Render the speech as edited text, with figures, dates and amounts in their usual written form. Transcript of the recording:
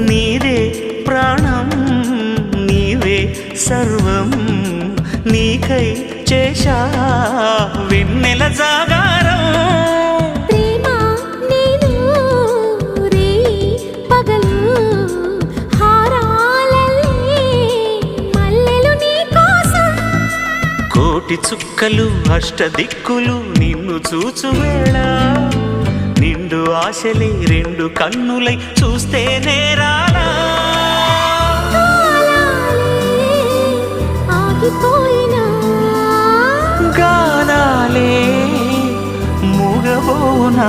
నీదే ప్రాణం నీవే సర్వం నీకై చేశా వెన్నెల జాగారం ప్రేమ నేను రే పగలు హారాలల్లే మల్లెలు నీ కోసం కోటి చుక్కలు అష్టదిక్కులు నిన్ను చూచువేళ నిండు ఆశలే రెండు కన్నులై చూస్తే నేరాలా ఆగిపోయినా గానాలే మూగబోనా